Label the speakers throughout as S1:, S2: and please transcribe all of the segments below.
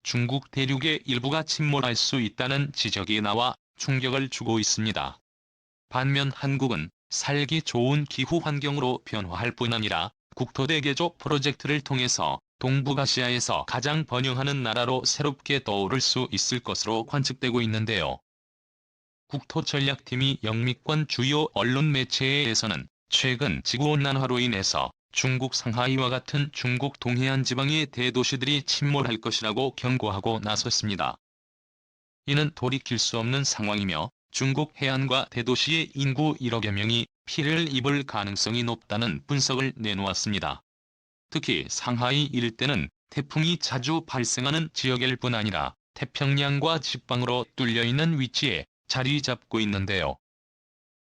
S1: 중국 대륙의 일부가 침몰할 수 있다는 지적이 나와 충격을 주고 있습니다. 반면 한국은 살기 좋은 기후 환경으로 변화할 뿐 아니라 국토대 개조 프로젝트를 통해서 동북아시아에서 가장 번영하는 나라로 새롭게 떠오를 수 있을 것으로 관측되고 있는데요. 국토전략팀이 영미권 주요 언론 매체에서는 최근 지구온난화로 인해서 중국 상하이와 같은 중국 동해안 지방의 대도시들이 침몰할 것이라고 경고하고 나섰습니다. 이는 돌이킬 수 없는 상황이며 중국 해안과 대도시의 인구 1억여 명이 피해를 입을 가능성이 높다는 분석을 내놓았습니다. 특히 상하이 일대는 태풍이 자주 발생하는 지역일 뿐 아니라 태평양과 직방으로 뚫려있는 위치에 자리 잡고 있는데요.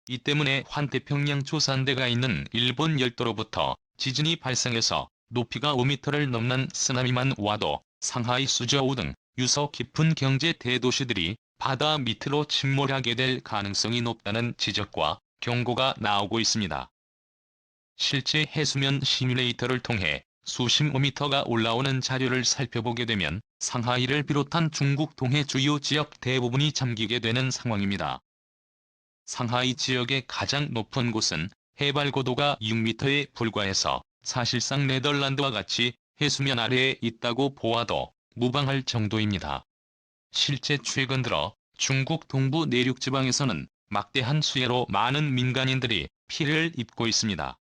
S1: 이 때문에 환태평양 초산대가 있는 일본 열도로부터 지진이 발생해서 높이가 5m를 넘는 쓰나미만 와도 상하이 수저우 등 유서 깊은 경제 대도시들이 바다 밑으로 침몰하게 될 가능성이 높다는 지적과 경고가 나오고 있습니다. 실제 해수면 시뮬레이터를 통해 수십 미터가 올라오는 자료를 살펴보게 되면 상하이를 비롯한 중국 동해 주요 지역 대부분이 잠기게 되는 상황입니다. 상하이 지역의 가장 높은 곳은 해발 고도가 6m에 불과해서 사실상 네덜란드와 같이 해수면 아래에 있다고 보아도 무방할 정도입니다. 실제 최근 들어 중국 동부 내륙 지방에서는 막대한 수해로 많은 민간인들이 피해를 입고 있습니다.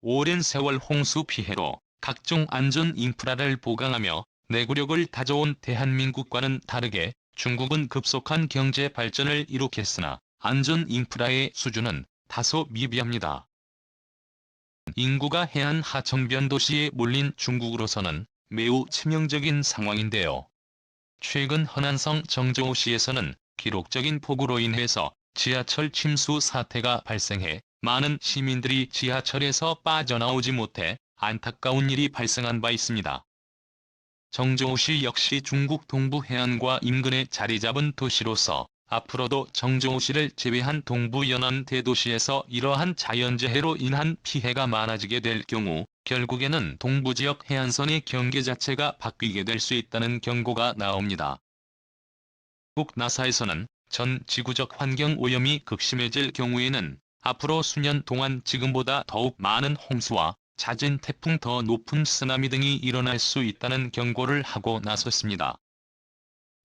S1: 오랜 세월 홍수 피해로 각종 안전 인프라를 보강하며 내구력을 다져온 대한민국과는 다르게 중국은 급속한 경제 발전을 이룩했으나 안전 인프라의 수준은 다소 미비합니다. 인구가 해안 하천변 도시에 몰린 중국으로서는 매우 치명적인 상황인데요. 최근 허난성 정저우시에서는 기록적인 폭우로 인해서 지하철 침수 사태가 발생해 많은 시민들이 지하철에서 빠져나오지 못해 안타까운 일이 발생한 바 있습니다. 정저우시 역시 중국 동부 해안과 인근에 자리 잡은 도시로서 앞으로도 정저우시를 제외한 동부 연안 대도시에서 이러한 자연재해로 인한 피해가 많아지게 될 경우 결국에는 동부지역 해안선의 경계 자체가 바뀌게 될 수 있다는 경고가 나옵니다. 미국 나사에서는 전 지구적 환경 오염이 극심해질 경우에는 앞으로 수년 동안 지금보다 더욱 많은 홍수와 잦은 태풍, 더 높은 쓰나미 등이 일어날 수 있다는 경고를 하고 나섰습니다.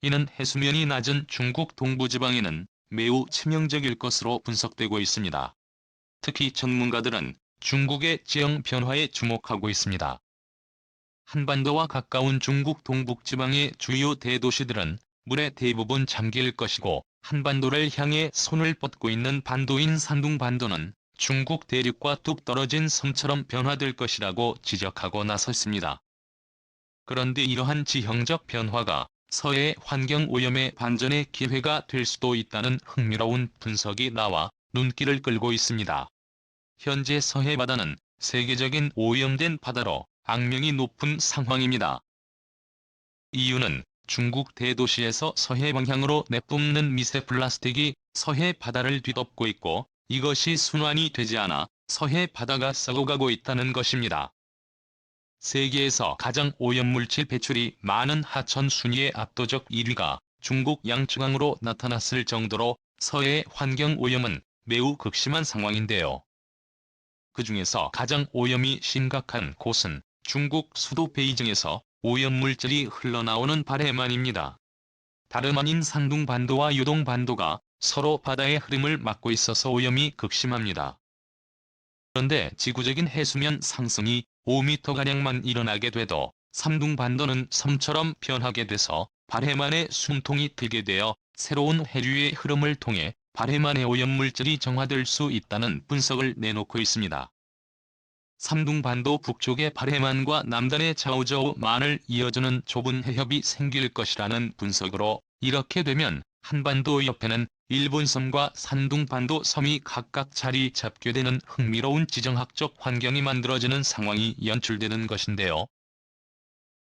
S1: 이는 해수면이 낮은 중국 동부지방에는 매우 치명적일 것으로 분석되고 있습니다. 특히 전문가들은 중국의 지형 변화에 주목하고 있습니다. 한반도와 가까운 중국 동북지방의 주요 대도시들은 물의 대부분 잠길 것이고 한반도를 향해 손을 뻗고 있는 반도인 산둥반도는 중국 대륙과 뚝 떨어진 섬처럼 변화될 것이라고 지적하고 나섰습니다. 그런데 이러한 지형적 변화가 서해 환경오염의 반전의 기회가 될 수도 있다는 흥미로운 분석이 나와 눈길을 끌고 있습니다. 현재 서해 바다는 세계적인 오염된 바다로 악명이 높은 상황입니다. 이유는 중국 대도시에서 서해 방향으로 내뿜는 미세 플라스틱이 서해 바다를 뒤덮고 있고 이것이 순환이 되지 않아 서해 바다가 썩어가고 있다는 것입니다. 세계에서 가장 오염물질 배출이 많은 하천 순위의 압도적 1위가 중국 양쯔강으로 나타났을 정도로 서해 환경오염은 매우 극심한 상황인데요. 그 중에서 가장 오염이 심각한 곳은 중국 수도 베이징에서 오염물질이 흘러나오는 바레만입니다. 다름 아닌 산둥반도와 유동반도가 서로 바다의 흐름을 막고 있어서 오염이 극심합니다. 그런데 지구적인 해수면 상승이 5m가량만 일어나게 돼도 산둥반도는 섬처럼 변하게 돼서 바레만의 숨통이 트게 되어 새로운 해류의 흐름을 통해 바레만의 오염물질이 정화될 수 있다는 분석을 내놓고 있습니다. 산둥반도 북쪽의 바레만과 남단의 자오저우만을 이어주는 좁은 해협이 생길 것이라는 분석으로 이렇게 되면 한반도 옆에는 일본 섬과 산둥반도 섬이 각각 자리 잡게 되는 흥미로운 지정학적 환경이 만들어지는 상황이 연출되는 것인데요.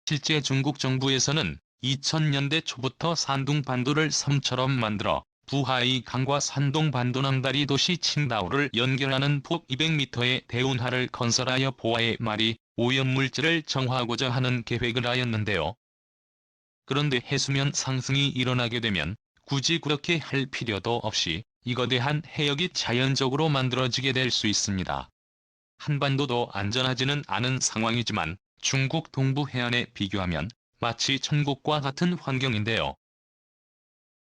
S1: 실제 중국 정부에서는 2000년대 초부터 산둥반도를 섬처럼 만들어 부하이 강과 산둥반도 낭다리 도시 칭다오를 연결하는 폭 200m의 대운하를 건설하여 보아의 말이 오염물질을 정화하고자 하는 계획을 하였는데요. 그런데 해수면 상승이 일어나게 되면 굳이 그렇게 할 필요도 없이 이거대한 해역이 자연적으로 만들어지게 될 수 있습니다. 한반도도 안전하지는 않은 상황이지만 중국 동부 해안에 비교하면 마치 천국과 같은 환경인데요.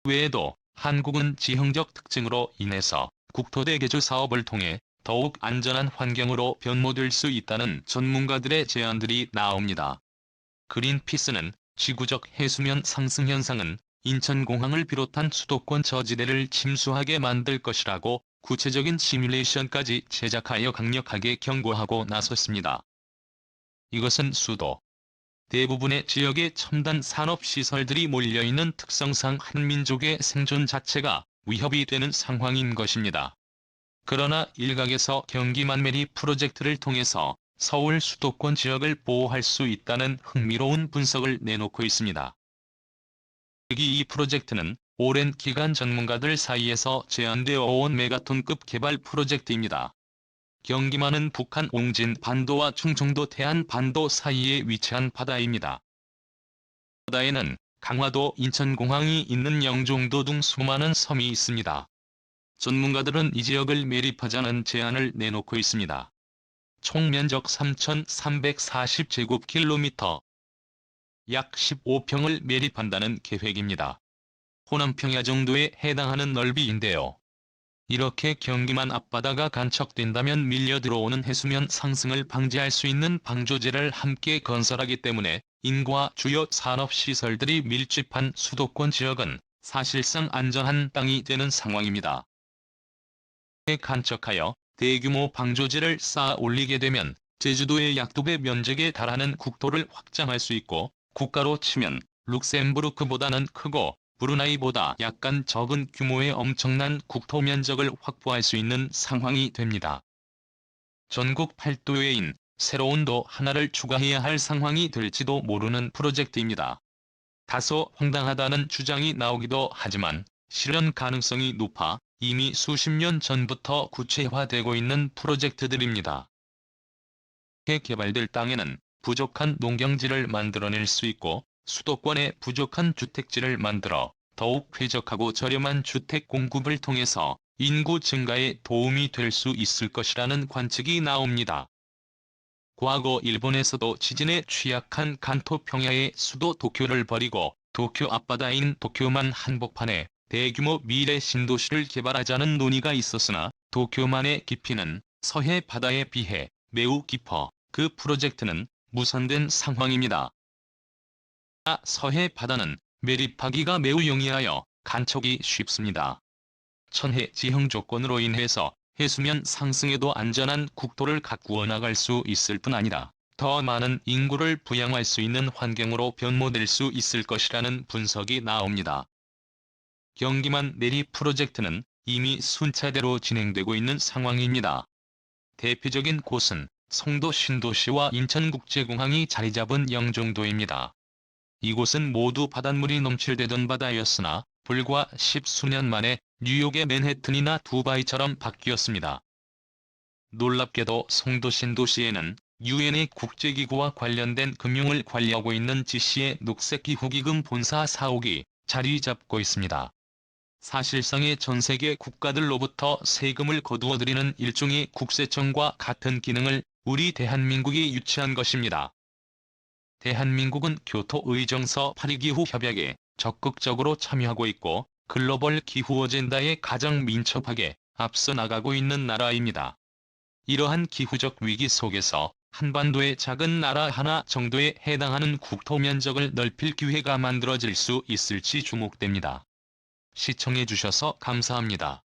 S1: 외에도 한국은 지형적 특징으로 인해서 국토대 개조 사업을 통해 더욱 안전한 환경으로 변모될 수 있다는 전문가들의 제안들이 나옵니다. 그린피스는 지구적 해수면 상승 현상은 인천공항을 비롯한 수도권 저지대를 침수하게 만들 것이라고 구체적인 시뮬레이션까지 제작하여 강력하게 경고하고 나섰습니다. 이것은 수도 대부분의 지역에 첨단 산업시설들이 몰려있는 특성상 한민족의 생존 자체가 위협이 되는 상황인 것입니다. 그러나 일각에서 경기 만메리 프로젝트를 통해서 서울 수도권 지역을 보호할 수 있다는 흥미로운 분석을 내놓고 있습니다. 특히 이 프로젝트는 오랜 기간 전문가들 사이에서 제안되어 온 메가톤급 개발 프로젝트입니다. 경기만은 북한 옹진 반도와 충청도 태안 반도 사이에 위치한 바다입니다. 바다에는 강화도 인천공항이 있는 영종도 등 수많은 섬이 있습니다. 전문가들은 이 지역을 매립하자는 제안을 내놓고 있습니다. 총 면적 3,340제곱킬로미터, 약 15평을 매립한다는 계획입니다. 호남 평야 정도에 해당하는 넓이인데요. 이렇게 경기만 앞바다가 간척된다면 밀려 들어오는 해수면 상승을 방지할 수 있는 방조제를 함께 건설하기 때문에 인구와 주요 산업시설들이 밀집한 수도권 지역은 사실상 안전한 땅이 되는 상황입니다. 간척하여 대규모 방조제를 쌓아 올리게 되면 제주도의 약 2배 면적에 달하는 국토를 확장할 수 있고 국가로 치면 룩셈부르크보다는 크고 브루나이보다 약간 적은 규모의 엄청난 국토 면적을 확보할 수 있는 상황이 됩니다. 전국 8도에인 새로운 도 하나를 추가해야 할 상황이 될지도 모르는 프로젝트입니다. 다소 황당하다는 주장이 나오기도 하지만 실현 가능성이 높아 이미 수십 년 전부터 구체화되고 있는 프로젝트들입니다. 개발될 땅에는 부족한 농경지를 만들어낼 수 있고 수도권에 부족한 주택지를 만들어 더욱 쾌적하고 저렴한 주택 공급을 통해서 인구 증가에 도움이 될 수 있을 것이라는 관측이 나옵니다. 과거 일본에서도 지진에 취약한 간토 평야의 수도 도쿄를 버리고 도쿄 앞바다인 도쿄만 한복판에 대규모 미래 신도시를 개발하자는 논의가 있었으나 도쿄만의 깊이는 서해 바다에 비해 매우 깊어 그 프로젝트는 무산된 상황입니다. 서해 바다는 매립하기가 매우 용이하여 간척이 쉽습니다. 천해 지형 조건으로 인해서 해수면 상승에도 안전한 국토를 가꾸어 나갈 수 있을 뿐 아니라 더 많은 인구를 부양할 수 있는 환경으로 변모될 수 있을 것이라는 분석이 나옵니다. 경기만 내리 프로젝트는 이미 순차대로 진행되고 있는 상황입니다. 대표적인 곳은 송도 신도시와 인천국제공항이 자리잡은 영종도입니다. 이곳은 모두 바닷물이 넘칠대던 바다였으나 불과 10수년 만에 뉴욕의 맨해튼이나 두바이처럼 바뀌었습니다. 놀랍게도 송도 신도시에는 유엔의 국제기구와 관련된 금융을 관리하고 있는 지시의 녹색기후기금 본사 사옥이 자리 잡고 있습니다. 사실상의 전 세계 국가들로부터 세금을 거두어들이는 일종의 국세청과 같은 기능을 우리 대한민국이 유치한 것입니다. 대한민국은 교토 의정서 파리기후 협약에 적극적으로 참여하고 있고 글로벌 기후 어젠다에 가장 민첩하게 앞서 나가고 있는 나라입니다. 이러한 기후적 위기 속에서 한반도의 작은 나라 하나 정도에 해당하는 국토 면적을 넓힐 기회가 만들어질 수 있을지 주목됩니다. 시청해주셔서 감사합니다.